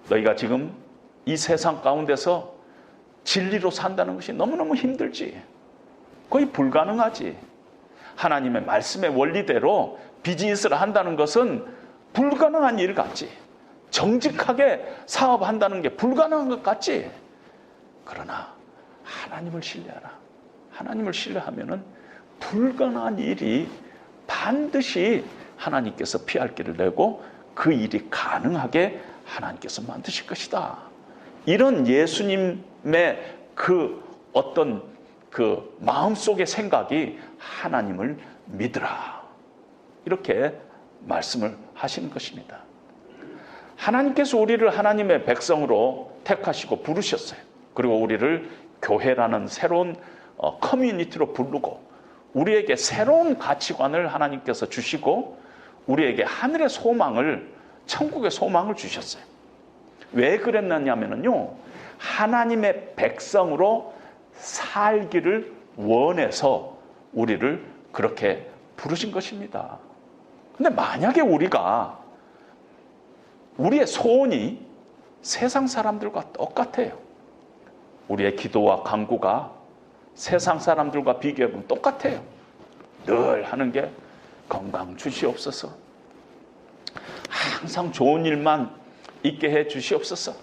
너희가 지금 이 세상 가운데서 진리로 산다는 것이 너무너무 힘들지, 거의 불가능하지. 하나님의 말씀의 원리대로 비즈니스를 한다는 것은 불가능한 일 같지. 정직하게 사업한다는 게 불가능한 것 같지. 그러나 하나님을 신뢰하라. 하나님을 신뢰하면은 불가능한 일이 반드시 하나님께서 피할 길을 내고 그 일이 가능하게 하나님께서 만드실 것이다. 이런 예수님의 그 어떤 그 마음속의 생각이 하나님을 믿으라, 이렇게 말씀을 하시는 것입니다. 하나님께서 우리를 하나님의 백성으로 택하시고 부르셨어요. 그리고 우리를 교회라는 새로운 커뮤니티로 부르고 우리에게 새로운 가치관을 하나님께서 주시고 우리에게 하늘의 소망을, 천국의 소망을 주셨어요. 왜 그랬느냐면요, 하나님의 백성으로 살기를 원해서 우리를 그렇게 부르신 것입니다. 근데 만약에 우리의 소원이 세상 사람들과 똑같아요. 우리의 기도와 간구가 세상 사람들과 비교해보면 똑같아요. 늘 하는 게 건강 주시옵소서, 항상 좋은 일만 있게 해 주시옵소서,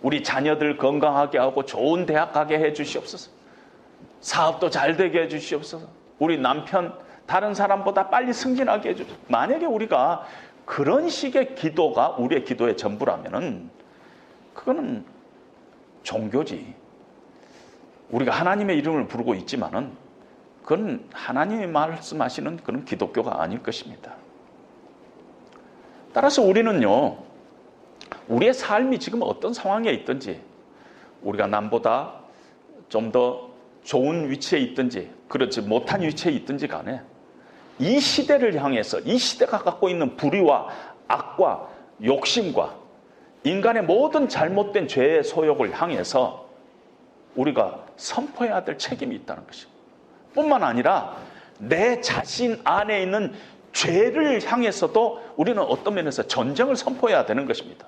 우리 자녀들 건강하게 하고 좋은 대학 가게 해 주시옵소서, 사업도 잘 되게 해 주시옵소서, 우리 남편 다른 사람보다 빨리 승진하게 해 주시옵소서. 만약에 우리가 그런 식의 기도가 우리의 기도의 전부라면은 그거는 종교지. 우리가 하나님의 이름을 부르고 있지만은 그건 하나님이 말씀하시는 그런 기독교가 아닐 것입니다. 따라서 우리는요, 우리의 삶이 지금 어떤 상황에 있든지, 우리가 남보다 좀 더 좋은 위치에 있든지 그렇지 못한 위치에 있든지 간에 이 시대를 향해서, 이 시대가 갖고 있는 불의와 악과 욕심과 인간의 모든 잘못된 죄의 소욕을 향해서 우리가 선포해야 될 책임이 있다는 것입니다. 뿐만 아니라 내 자신 안에 있는 죄를 향해서도 우리는 어떤 면에서 전쟁을 선포해야 되는 것입니다.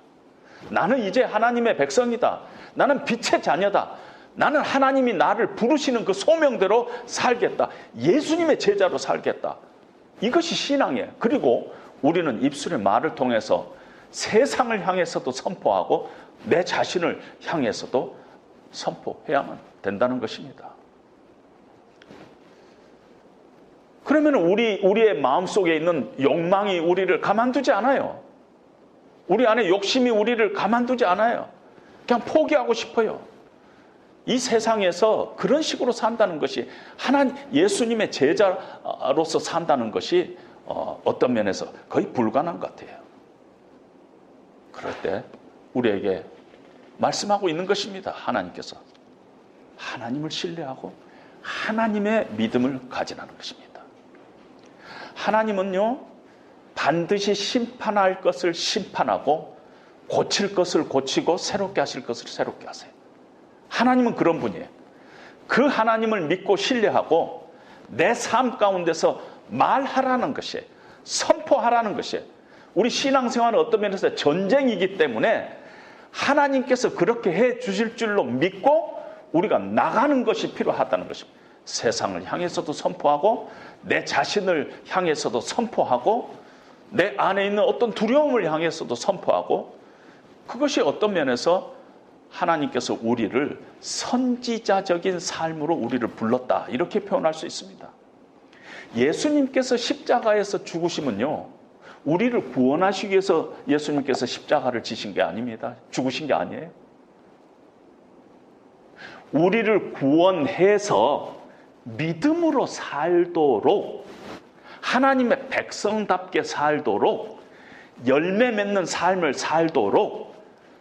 나는 이제 하나님의 백성이다. 나는 빛의 자녀다. 나는 하나님이 나를 부르시는 그 소명대로 살겠다. 예수님의 제자로 살겠다. 이것이 신앙이에요. 그리고 우리는 입술의 말을 통해서 세상을 향해서도 선포하고 내 자신을 향해서도 선포해야만 된다는 것입니다. 그러면 우리의 마음속에 있는 욕망이 우리를 가만두지 않아요. 우리 안에 욕심이 우리를 가만두지 않아요. 그냥 포기하고 싶어요. 이 세상에서 그런 식으로 산다는 것이 예수님의 제자로서 산다는 것이 어떤 면에서 거의 불가능한 것 같아요. 그럴 때 우리에게 말씀하고 있는 것입니다. 하나님께서 하나님을 신뢰하고 하나님의 믿음을 가지라는 것입니다. 하나님은요, 반드시 심판할 것을 심판하고 고칠 것을 고치고 새롭게 하실 것을 새롭게 하세요. 하나님은 그런 분이에요. 그 하나님을 믿고 신뢰하고 내 삶 가운데서 말하라는 것이에요. 선포하라는 것이에요. 우리 신앙생활은 어떤 면에서 전쟁이기 때문에 하나님께서 그렇게 해 주실 줄로 믿고 우리가 나가는 것이 필요하다는 것입니다. 세상을 향해서도 선포하고 내 자신을 향해서도 선포하고 내 안에 있는 어떤 두려움을 향해서도 선포하고, 그것이 어떤 면에서 하나님께서 우리를 선지자적인 삶으로 우리를 불렀다, 이렇게 표현할 수 있습니다. 예수님께서 십자가에서 죽으심은요, 우리를 구원하시기 위해서 예수님께서 십자가를 지신 게 아닙니다. 죽으신 게 아니에요. 우리를 구원해서 믿음으로 살도록, 하나님의 백성답게 살도록, 열매 맺는 삶을 살도록,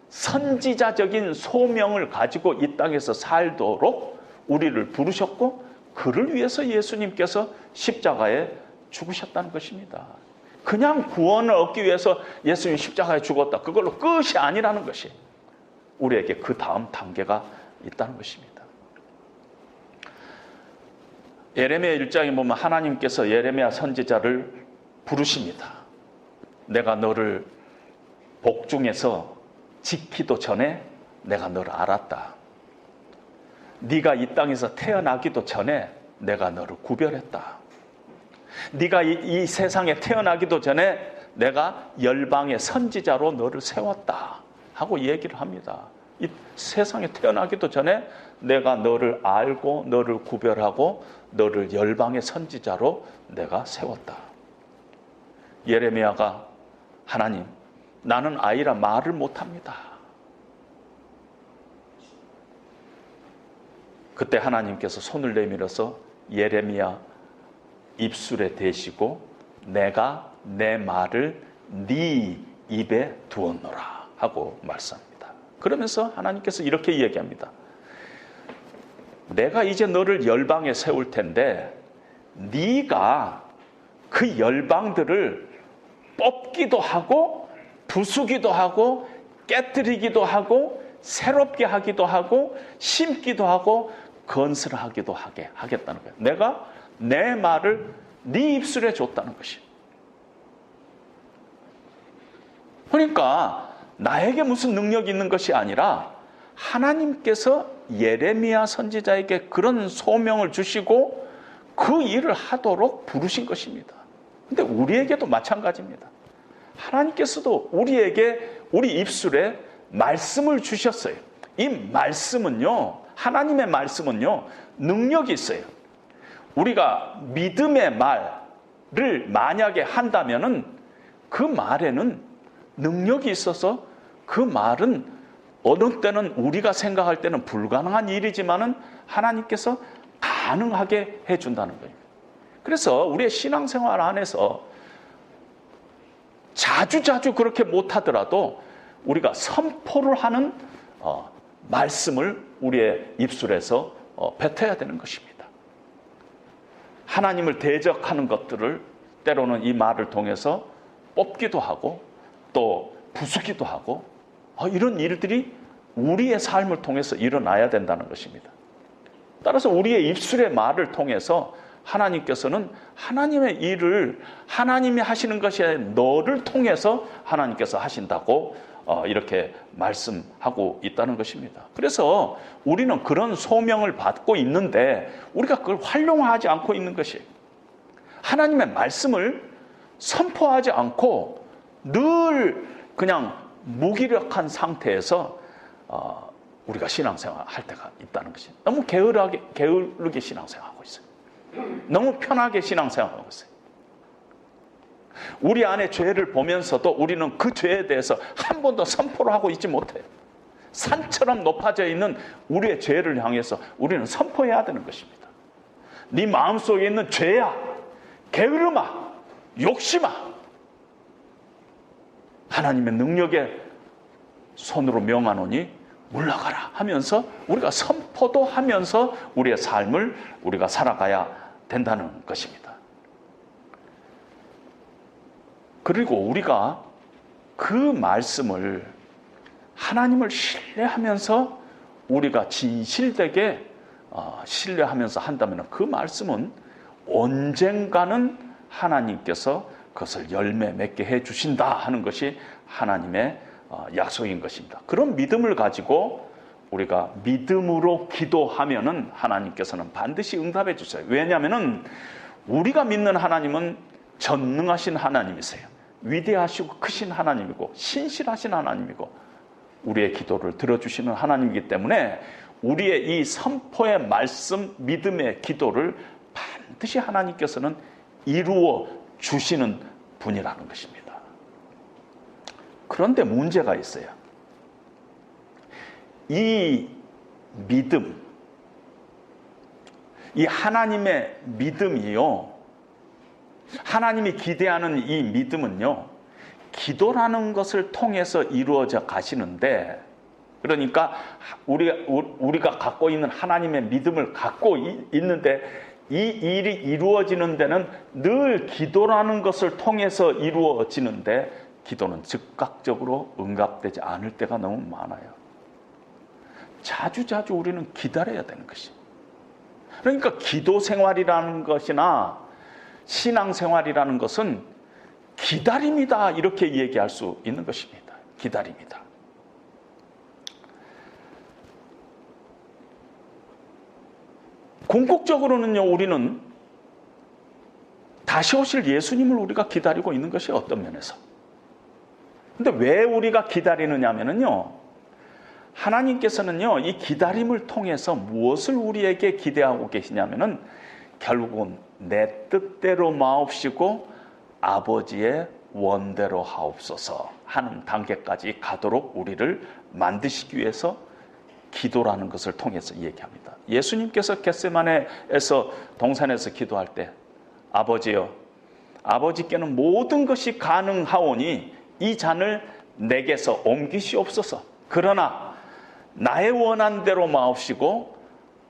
선지자적인 소명을 가지고 이 땅에서 살도록 우리를 부르셨고, 그를 위해서 예수님께서 십자가에 죽으셨다는 것입니다. 그냥 구원을 얻기 위해서 예수님이 십자가에 죽었다, 그걸로 끝이 아니라는 것이 우리에게 그 다음 단계가 있다는 것입니다. 예레미야 1장에 보면 하나님께서 예레미야 선지자를 부르십니다. 내가 너를 복중에서 지키도 전에 내가 너를 알았다. 네가 이 땅에서 태어나기도 전에 내가 너를 구별했다. 네가 이 세상에 태어나기도 전에 내가 열방의 선지자로 너를 세웠다 하고 얘기를 합니다. 이 세상에 태어나기도 전에 내가 너를 알고 너를 구별하고 너를 열방의 선지자로 내가 세웠다. 예레미야가 하나님, 나는 아이라 말을 못합니다. 그때 하나님께서 손을 내밀어서 예레미야 입술에 대시고 내가 내 말을 네 입에 두었노라 하고 말씀합니다. 그러면서 하나님께서 이렇게 이야기합니다. 내가 이제 너를 열방에 세울 텐데 네가 그 열방들을 뽑기도 하고 부수기도 하고 깨뜨리기도 하고 새롭게 하기도 하고 심기도 하고 건설하기도 하게 하겠다는 거예요. 내가 내 말을 네 입술에 줬다는 것이. 그러니까 나에게 무슨 능력이 있는 것이 아니라 하나님께서 예레미야 선지자에게 그런 소명을 주시고 그 일을 하도록 부르신 것입니다. 근데 우리에게도 마찬가지입니다. 하나님께서도 우리에게 우리 입술에 말씀을 주셨어요. 이 말씀은요, 하나님의 말씀은요, 능력이 있어요. 우리가 믿음의 말을 만약에 한다면은 그 말에는 능력이 있어서 그 말은 어느 때는 우리가 생각할 때는 불가능한 일이지만은 하나님께서 가능하게 해준다는 거예요. 그래서 우리의 신앙생활 안에서 자주 그렇게 못하더라도 우리가 선포를 하는 말씀을 우리의 입술에서 뱉어야 되는 것입니다. 하나님을 대적하는 것들을 때로는 이 말을 통해서 뽑기도 하고 또 부수기도 하고 이런 일들이 우리의 삶을 통해서 일어나야 된다는 것입니다. 따라서 우리의 입술의 말을 통해서 하나님께서는 하나님의 일을 하나님이 하시는 것이 아니라 너를 통해서 하나님께서 하신다고 이렇게 말씀하고 있다는 것입니다. 그래서 우리는 그런 소명을 받고 있는데 우리가 그걸 활용하지 않고 있는 것이, 하나님의 말씀을 선포하지 않고 늘 그냥 무기력한 상태에서 우리가 신앙생활 할 때가 있다는 것이, 너무 게으르게 신앙생활하고 있어요. 너무 편하게 신앙생활하고 있어요. 우리 안에 죄를 보면서도 우리는 그 죄에 대해서 한 번도 선포를 하고 있지 못해요. 산처럼 높아져 있는 우리의 죄를 향해서 우리는 선포해야 되는 것입니다. 네 마음속에 있는 죄야, 게으름아, 욕심아, 하나님의 능력에 손으로 명하노니 물러가라 하면서 우리가 선포도 하면서 우리의 삶을 우리가 살아가야 된다는 것입니다. 그리고 우리가 그 말씀을, 하나님을 신뢰하면서 우리가 진실되게 신뢰하면서 한다면 그 말씀은 언젠가는 하나님께서 그것을 열매 맺게 해주신다 하는 것이 하나님의 약속인 것입니다. 그런 믿음을 가지고 우리가 믿음으로 기도하면은 하나님께서는 반드시 응답해 주세요. 왜냐하면은 우리가 믿는 하나님은 전능하신 하나님이세요. 위대하시고 크신 하나님이고 신실하신 하나님이고 우리의 기도를 들어주시는 하나님이기 때문에 우리의 이 선포의 말씀, 믿음의 기도를 반드시 하나님께서는 이루어 주시는 분이라는 것입니다. 그런데 문제가 있어요. 이 믿음, 이 하나님의 믿음이요, 하나님이 기대하는 이 믿음은요, 기도라는 것을 통해서 이루어져 가시는데, 그러니까 우리가 갖고 있는 하나님의 믿음을 갖고 있는데 이 일이 이루어지는 데는 늘 기도라는 것을 통해서 이루어지는데 기도는 즉각적으로 응답되지 않을 때가 너무 많아요. 자주자주 우리는 기다려야 되는 것이에요. 그러니까 기도 생활이라는 것이나 신앙생활이라는 것은 기다림이다, 이렇게 얘기할 수 있는 것입니다. 기다림이다. 궁극적으로는요, 우리는 다시 오실 예수님을 우리가 기다리고 있는 것이 어떤 면에서. 근데 왜 우리가 기다리느냐 하면요, 하나님께서는요, 이 기다림을 통해서 무엇을 우리에게 기대하고 계시냐면은 결국은 내 뜻대로 마옵시고 아버지의 원대로 하옵소서 하는 단계까지 가도록 우리를 만드시기 위해서 기도라는 것을 통해서 얘기합니다. 예수님께서 겟세마네에서 동산에서 기도할 때 아버지여, 아버지께는 모든 것이 가능하오니 이 잔을 내게서 옮기시옵소서. 그러나 나의 원한 대로 마옵시고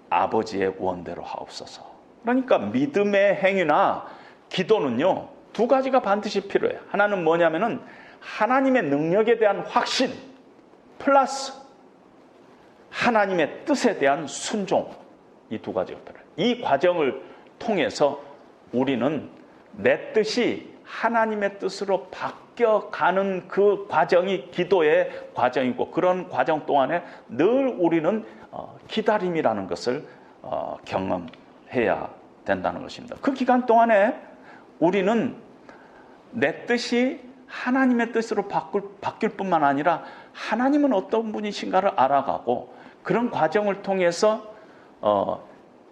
아버지의 원대로 하옵소서. 그러니까 믿음의 행위나 기도는요, 두 가지가 반드시 필요해요. 하나는 뭐냐면은 하나님의 능력에 대한 확신 플러스 하나님의 뜻에 대한 순종, 이 두 가지가 필요해요. 이 과정을 통해서 우리는 내 뜻이 하나님의 뜻으로 바뀌어가는 그 과정이 기도의 과정이고, 그런 과정 동안에 늘 우리는 기다림이라는 것을 경험해야 된다는 것입니다. 그 기간 동안에 우리는 내 뜻이 하나님의 뜻으로 바뀔 뿐만 아니라 하나님은 어떤 분이신가를 알아가고, 그런 과정을 통해서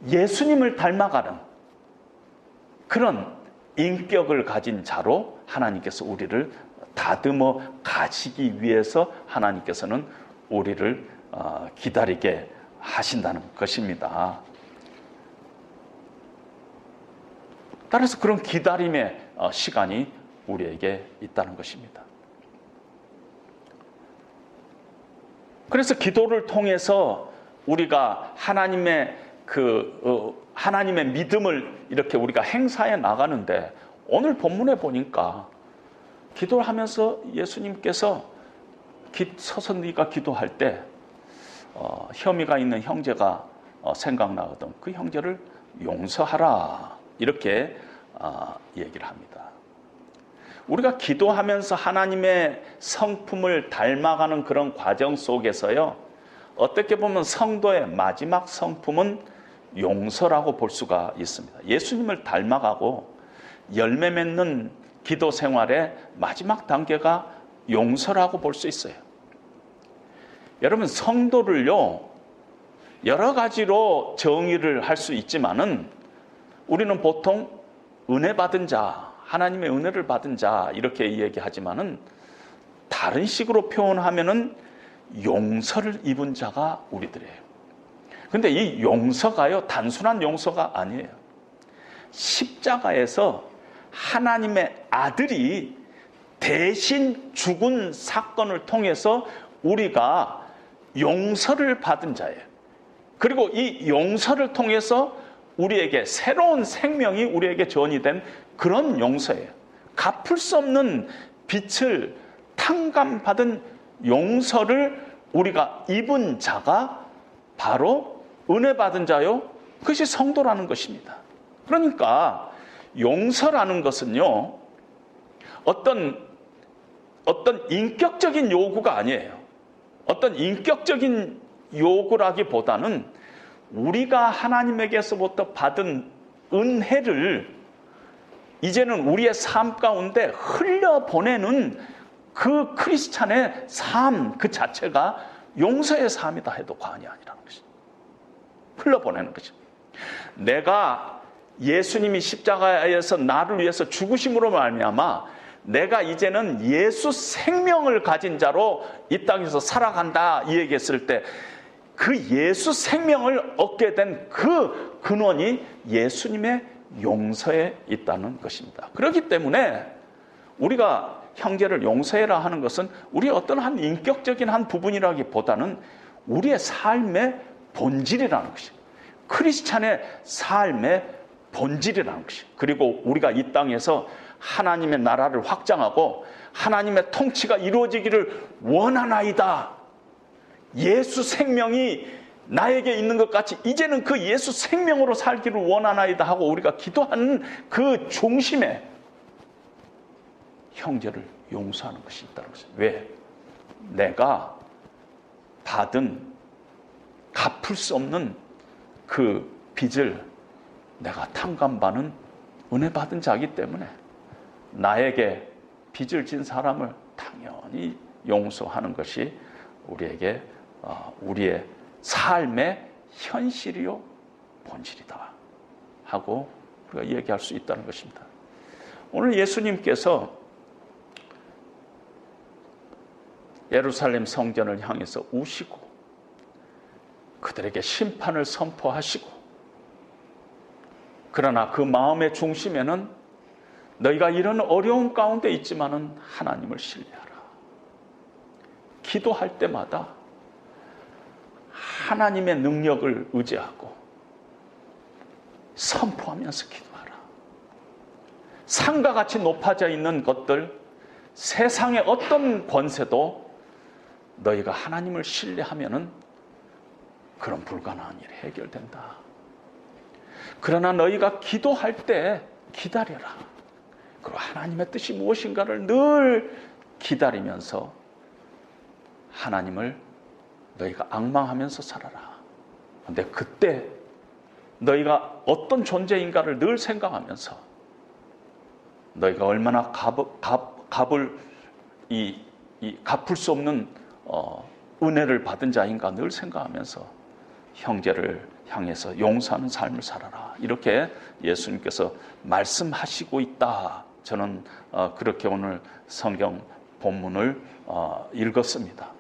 예수님을 닮아가는 그런 인격을 가진 자로 하나님께서 우리를 다듬어 가시기 위해서 하나님께서는 우리를 기다리게 하신다는 것입니다. 따라서 그런 기다림의 시간이 우리에게 있다는 것입니다. 그래서 기도를 통해서 우리가 하나님의 하나님의 믿음을 이렇게 우리가 행사해 나가는데, 오늘 본문에 보니까 기도를 하면서 예수님께서 서서 네가 기도할 때 혐의가 있는 형제가 생각나거든 그 형제를 용서하라, 이렇게 얘기를 합니다. 우리가 기도하면서 하나님의 성품을 닮아가는 그런 과정 속에서요, 어떻게 보면 성도의 마지막 성품은 용서라고 볼 수가 있습니다. 예수님을 닮아가고 열매 맺는 기도 생활의 마지막 단계가 용서라고 볼 수 있어요. 여러분, 성도를요, 여러 가지로 정의를 할 수 있지만은 우리는 보통 은혜 받은 자, 하나님의 은혜를 받은 자 이렇게 이야기하지만은 다른 식으로 표현하면은 용서를 입은 자가 우리들이에요. 근데 이 용서가요, 단순한 용서가 아니에요. 십자가에서 하나님의 아들이 대신 죽은 사건을 통해서 우리가 용서를 받은 자예요. 그리고 이 용서를 통해서 우리에게 새로운 생명이 우리에게 전이 된 그런 용서예요. 갚을 수 없는 빚을 탕감받은 용서를 우리가 입은 자가 바로 은혜 받은 자요, 그것이 성도라는 것입니다. 그러니까 용서라는 것은요, 어떤 인격적인 요구가 아니에요. 어떤 인격적인 요구라기보다는 우리가 하나님에게서부터 받은 은혜를 이제는 우리의 삶 가운데 흘려보내는 그 크리스찬의 삶 그 자체가 용서의 삶이다 해도 과언이 아니라는 것입니다. 흘려보내는 것입니다. 내가 예수님이 십자가에서 나를 위해서 죽으심으로 말미암아 내가 이제는 예수 생명을 가진 자로 이 땅에서 살아간다 이 얘기했을 때 그 예수 생명을 얻게 된 그 근원이 예수님의 용서에 있다는 것입니다. 그렇기 때문에 우리가 형제를 용서해라 하는 것은 우리의 어떤 한 인격적인 한 부분이라기보다는 우리의 삶의 본질이라는 것입니다. 크리스찬의 삶의 본질이라는 것입니다. 그리고 우리가 이 땅에서 하나님의 나라를 확장하고 하나님의 통치가 이루어지기를 원하나이다. 예수 생명이 나에게 있는 것 같이 이제는 그 예수 생명으로 살기를 원하나이다 하고 우리가 기도하는 그 중심에 형제를 용서하는 것이 있다는 것입니다. 왜? 내가 받은 갚을 수 없는 그 빚을 내가 탕감받는 은혜 받은 자이기 때문에 나에게 빚을 진 사람을 당연히 용서하는 것이 우리에게 우리의 삶의 현실이요 본질이다 하고 우리가 얘기할 수 있다는 것입니다. 오늘 예수님께서 예루살렘 성전을 향해서 우시고 그들에게 심판을 선포하시고, 그러나 그 마음의 중심에는 너희가 이런 어려운 가운데 있지만은 하나님을 신뢰하라. 기도할 때마다 하나님의 능력을 의지하고 선포하면서 기도하라. 산과 같이 높아져 있는 것들, 세상의 어떤 권세도 너희가 하나님을 신뢰하면은 그런 불가능한 일이 해결된다. 그러나 너희가 기도할 때 기다려라. 그리고 하나님의 뜻이 무엇인가를 늘 기다리면서 하나님을 너희가 앙망하면서 살아라. 근데 그때 너희가 어떤 존재인가를 늘 생각하면서 너희가 얼마나 갚을 수 없는 은혜를 받은 자인가 늘 생각하면서 형제를 향해서 용서하는 삶을 살아라. 이렇게 예수님께서 말씀하시고 있다. 저는 그렇게 오늘 성경 본문을 읽었습니다.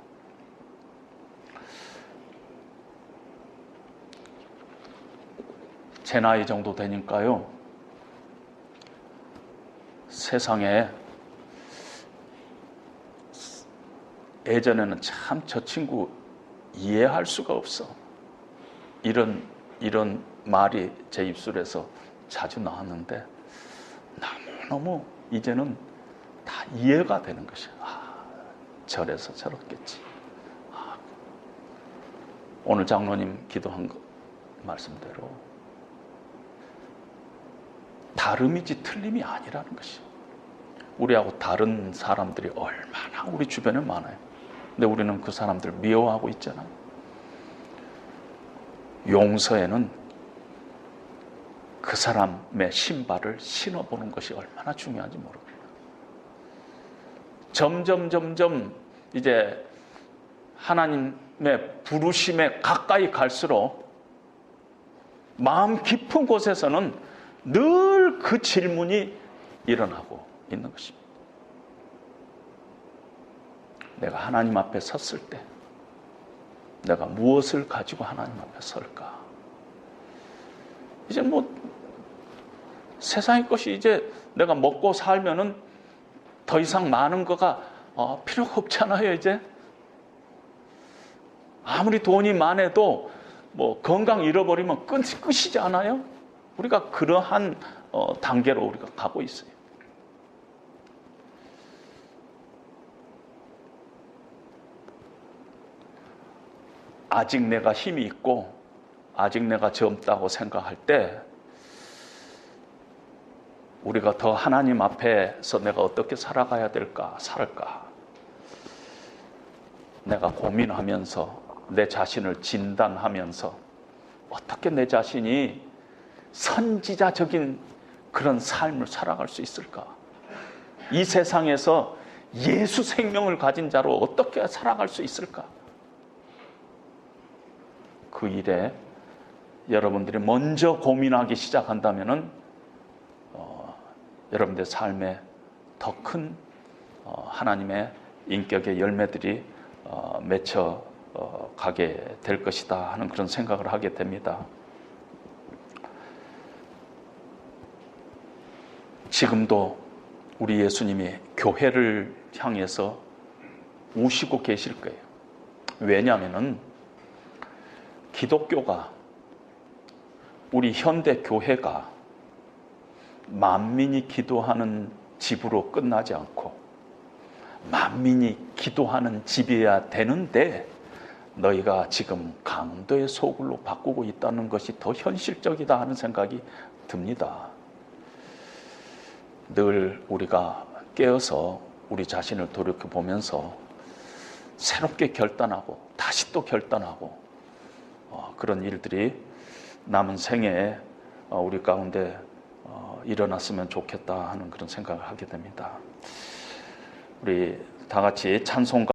제 나이 정도 되니까요, 세상에 예전에는 참 저 친구 이해할 수가 없어, 이런 말이 제 입술에서 자주 나왔는데 너무너무 이제는 다 이해가 되는 것이야. 저래서 저렇겠지. 오늘 장로님 기도한 것 말씀대로 다름이지 틀림이 아니라는 것이요. 우리하고 다른 사람들이 얼마나 우리 주변에 많아요. 근데 우리는 그 사람들 미워하고 있잖아요. 용서에는 그 사람의 신발을 신어보는 것이 얼마나 중요한지 모릅니다. 점점 이제 하나님의 부르심에 가까이 갈수록 마음 깊은 곳에서는 늘 그 질문이 일어나고 있는 것입니다. 내가 하나님 앞에 섰을 때 내가 무엇을 가지고 하나님 앞에 설까? 이제 세상의 것이 이제 내가 먹고 살면은 더 이상 많은 거가 필요가 없잖아요. 이제 아무리 돈이 많아도 건강 잃어버리면 끝이지 않아요? 우리가 그러한 단계로 우리가 가고 있어요. 아직 내가 힘이 있고 아직 내가 젊다고 생각할 때 우리가 더 하나님 앞에서 내가 어떻게 살아가야 될까, 살까? 내가 고민하면서 내 자신을 진단하면서 어떻게 내 자신이 선지자적인 그런 삶을 살아갈 수 있을까? 이 세상에서 예수 생명을 가진 자로 어떻게 살아갈 수 있을까? 그 일에 여러분들이 먼저 고민하기 시작한다면은 여러분들의 삶에 더 큰 하나님의 인격의 열매들이 맺혀 가게 될 것이다 하는 그런 생각을 하게 됩니다. 지금도 우리 예수님이 교회를 향해서 우시고 계실 거예요. 왜냐하면은 기독교가, 우리 현대 교회가 만민이 기도하는 집으로 끝나지 않고 만민이 기도하는 집이어야 되는데 너희가 지금 강도의 소굴로 바꾸고 있다는 것이 더 현실적이다 하는 생각이 듭니다. 늘 우리가 깨어서 우리 자신을 돌이켜보면서 새롭게 결단하고 다시 또 결단하고 그런 일들이 남은 생애에 우리 가운데 일어났으면 좋겠다 하는 그런 생각을 하게 됩니다. 우리 다 같이 찬송가